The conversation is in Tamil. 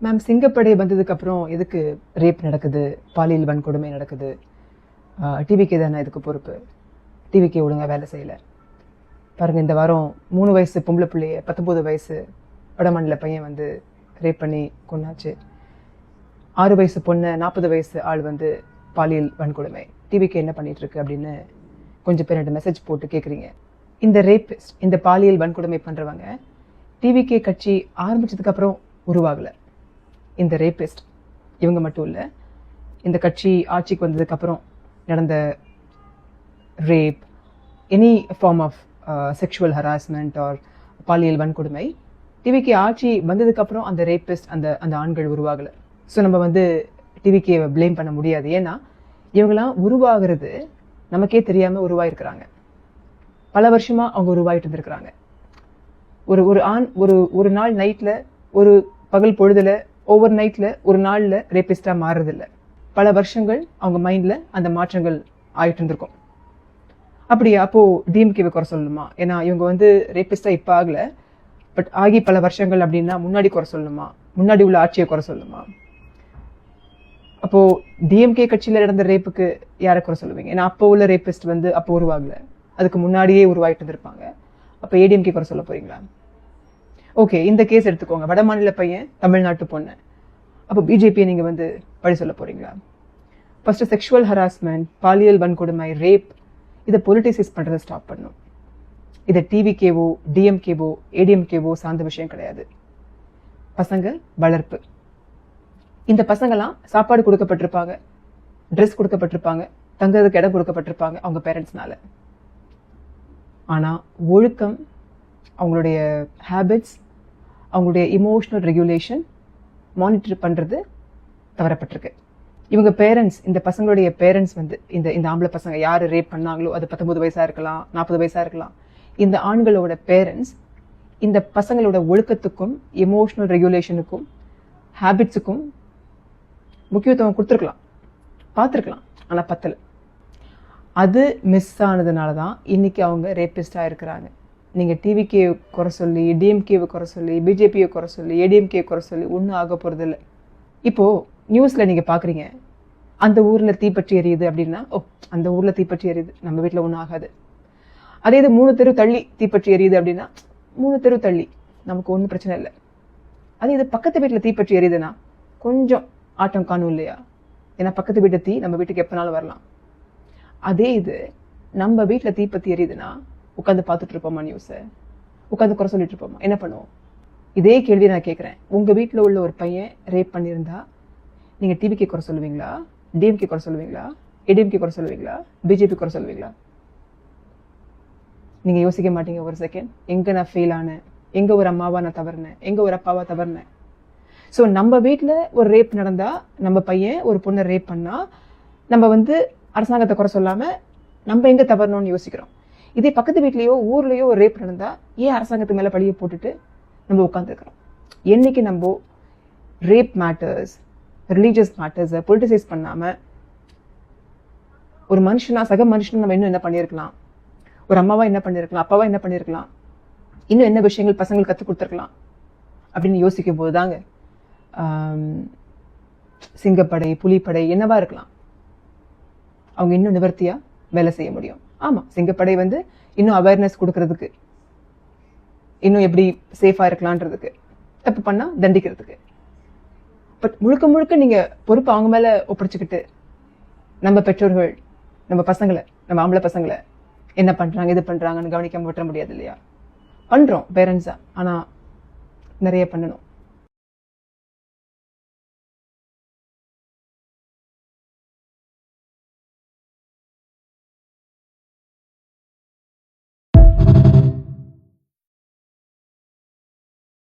மேம், சிங்கப்படை வந்ததுக்கு அப்புறம் எதுக்கு ரேப் நடக்குது, பாலியல் வன்கொடுமை நடக்குது? டிவிக்கே தானே இதுக்கு பொறுப்பு. டிவிக்கே ஒழுங்கா வேலை செய்யல. பாருங்க, இந்த வாரம் 3 வயசு பொம்பளை பிள்ளைய 19 வயசு வடமாநில பையன் வந்து ரேப் பண்ணி கொண்டாச்சு. 6 வயசு பொண்ணு 40 வயசு ஆள் வந்து பாலியல் வன்கொடுமை. டிவிக்கே என்ன பண்ணிட்டு இருக்கு அப்படின்னு கொஞ்சம் பேர் 2 மெசேஜ் போட்டு கேட்குறீங்க. இந்த ரேபிஸ்ட், இந்த பாலியல் வன்கொடுமை பண்றவங்க டிவிக்கே கட்சி ஆரம்பிச்சதுக்கு அப்புறம் உருவாகல. இந்த ரேபிஸ்ட் இவங்க மட்டும் இல்லை, இந்த கட்சி ஆட்சிக்கு வந்ததுக்கு அப்புறம் நடந்த rape, any form of sexual harassment or பாலியல் வன்கொடுமை, டிவிக்கே ஆட்சி வந்ததுக்கு அப்புறம் அந்த ரேபிஸ்ட், அந்த ஆண்கள் உருவாகலை. ஸோ நம்ம வந்து டிவிக்கேவை ப்ளேம் பண்ண முடியாது. ஏன்னா இவங்கெல்லாம் உருவாகிறது நமக்கே தெரியாமல் உருவாயிருக்கிறாங்க. பல வருஷமாக அவங்க உருவாகிட்டு இருந்திருக்கிறாங்க. ஒரு ஆண் ஒரு நாள் நைட்டில், ஒரு பகல் பொழுதுல, ஓவர் நைட்டில், ஒரு நாளில் ரேபிஸ்டாக மாறுறதில்லை. பல வருஷங்கள் அவங்க மைண்டில் அந்த மாற்றங்கள் ஆகிட்டு இருந்திருக்கும். அப்படியா? அப்போது டிஎம்கேவை குறை சொல்லணுமா? ஏன்னா இவங்க வந்து ரேபிஸ்டாக இப்போ ஆகலை, பட் ஆகி பல வருஷங்கள் அப்படின்னா முன்னாடி குறை சொல்லணுமா? முன்னாடி உள்ள ஆட்சியை குறை சொல்லணுமா? அப்போது டிஎம்கே கட்சியில் நடந்த ரேப்புக்கு யாரை குறை சொல்லுவீங்க? ஏன்னா அப்போ உள்ள ரேபிஸ்ட் வந்து அப்போ உருவாகலை, அதுக்கு முன்னாடியே உருவாகிட்டு இருந்திருப்பாங்க. அப்போ ஏடிஎம்கே குறை சொல்ல போறீங்களா? ஓகே, இந்த கேஸ் எடுத்துக்கோங்க. வடமாநில பையன், தமிழ்நாட்டு பொண்ணு. அப்போ பிஜேபியை நீங்கள் வந்து பழி சொல்ல போறீங்களா? ஃபர்ஸ்ட் செக்ஷுவல் ஹராஸ்மெண்ட், பாலியல் வன்கொடுமை, ரேப், இதை பொலிட்டிசைஸ் பண்ணுறதை ஸ்டாப் பண்ணணும். இதை டிவிகேவோ டிஎம்கேவோ ஏடிஎம்கேவோ சார்ந்த விஷயம் கிடையாது. பசங்க வளர்ப்பு. இந்த பசங்களாம் சாப்பாடு கொடுக்கப்பட்டிருப்பாங்க, ட்ரெஸ் கொடுக்கப்பட்டிருப்பாங்க, தங்குறதுக்கு இடம் கொடுக்கப்பட்டிருப்பாங்க அவங்க பேரண்ட்ஸ்னால. ஆனால் ஒழுக்கம், அவங்களுடைய ஹேபிட்ஸ், அவங்களுடைய இமோஷனல் ரெகுலேஷன் மானிட்டர் பண்ணுறது தவறப்பட்டிருக்கு. இவங்க பேரண்ட்ஸ், இந்த பசங்களுடைய பேரண்ட்ஸ் வந்து இந்த ஆம்பளை பசங்க யார் ரேப் பண்ணாங்களோ, அது 19 வயசாக இருக்கலாம், 40 வயசாக இருக்கலாம், இந்த ஆண்களோட பேரண்ட்ஸ் இந்த பசங்களோட ஒழுக்கத்துக்கும் எமோஷனல் ரெகுலேஷனுக்கும் ஹேபிட்ஸுக்கும் முக்கியத்துவம் கொடுத்துருக்கலாம், பார்த்துருக்கலாம். ஆனால் பத்தலை. அது மிஸ் ஆனதுனால தான் இன்னைக்கு அவங்க ரேபிஸ்டாக இருக்கிறாங்க. நீங்கள் டிவிக்கே குறை சொல்லி, டிஎம்கேவை குறை சொல்லி, பிஜேபியை குறை சொல்லி, ஏடிஎம்கே குறை சொல்லி ஒன்றும் ஆக போகிறதில்ல. இப்போது நியூஸில் நீங்கள் பார்க்குறீங்க, அந்த ஊரில் தீப்பற்றி எரியுது அப்படின்னா, ஓ அந்த ஊரில் தீப்பற்றி எரியுது, நம்ம வீட்டில் ஒன்றும் ஆகாது. அதே இது 3 தெரு தள்ளி தீப்பற்றி எரியுது அப்படின்னா, 3 தெரு தள்ளி நமக்கு ஒன்றும் பிரச்சனை இல்லை. அதே இது பக்கத்து வீட்டில் தீப்பற்றி எரியுதுன்னா கொஞ்சம் ஆட்டம் காணும் இல்லையா? ஏன்னா பக்கத்து வீட்டு தீ நம்ம வீட்டுக்கு எப்போனாலும் வரலாம். அதே இது நம்ம வீட்டில் தீப்பற்றி எரியுதுன்னா உட்காந்து பார்த்துட்டு இருப்போமா நியூஸை? உட்காந்து குறை சொல்லிட்டு இருப்போமா? என்ன பண்ணுவோம்? இதே கேள்வி நான் கேட்குறேன். உங்கள் வீட்டில் உள்ள ஒரு பையன் ரேப் பண்ணியிருந்தா நீங்கள் டிவிக்கு குறை சொல்லுவீங்களா, டிஎம்கே குறை சொல்லுவீங்களா, ஏடிஎம்கே குறை சொல்லுவீங்களா, பிஜேபி குறை சொல்லுவீங்களா? நீங்கள் யோசிக்க மாட்டீங்க ஒரு செகண்ட், எங்கே நான் ஃபெயில் ஆனேன், எங்கே ஒரு அம்மாவா நான் தவறினேன், எங்கே ஒரு அப்பாவா தவறினேன். ஸோ நம்ம வீட்டில் ஒரு ரேப் நடந்தால், நம்ம பையன் ஒரு பொண்ணை ரேப் பண்ணால், நம்ம வந்து அரசாங்கத்தை குறை சொல்லாமல் நம்ம எங்கே தவறணும்னு யோசிக்கிறோம். இதே பக்கத்து வீட்லேயோ ஊர்லேயோ ஒரு ரேப் நடந்தால் ஏன் அரசாங்கத்து மேலே பழியை போட்டுட்டு நம்ம உட்காந்துருக்கிறோம்? என்னைக்கு நம்ம ரேப் மேட்டர்ஸ், ரிலீஜியஸ் மேட்டர்ஸை பொலிட்டிசைஸ் பண்ணாமல் ஒரு மனுஷனா, சக மனுஷனா நம்ம இன்னும் என்ன பண்ணியிருக்கலாம், ஒரு அம்மாவா என்ன பண்ணியிருக்கலாம், அப்பாவா என்ன பண்ணியிருக்கலாம், இன்னும் என்ன விஷயங்கள் பசங்களுக்கு கற்றுக் கொடுத்துருக்கலாம் அப்படின்னு யோசிக்கும் போது தாங்க சிங்கப்படை, புலிப்படை என்னவா இருக்கலாம், அவங்க இன்னும் நிவர்த்தியாக வேலை செய்ய முடியும். ஆமாம், சிங்கப்படை வந்து இன்னும் அவேர்னஸ் கொடுக்கறதுக்கு, இன்னும் எப்படி சேஃபாக இருக்கலான்றதுக்கு, தப்பு பண்ணால் தண்டிக்கிறதுக்கு. பட் முழுக்க முழுக்க நீங்கள் பொறுப்பு அவங்க மேலே ஒப்படைச்சிக்கிட்டு நம்ம பெற்றோர்கள் நம்ம பசங்களை, நம்ம ஆம்பளை பசங்களை என்ன பண்ணுறாங்க, இது பண்ணுறாங்கன்னு கவனிக்காம விட்டுற முடியாது இல்லையா? பண்ணுறோம் பேரண்ட்ஸாக, ஆனால் நிறைய பண்ணணும்.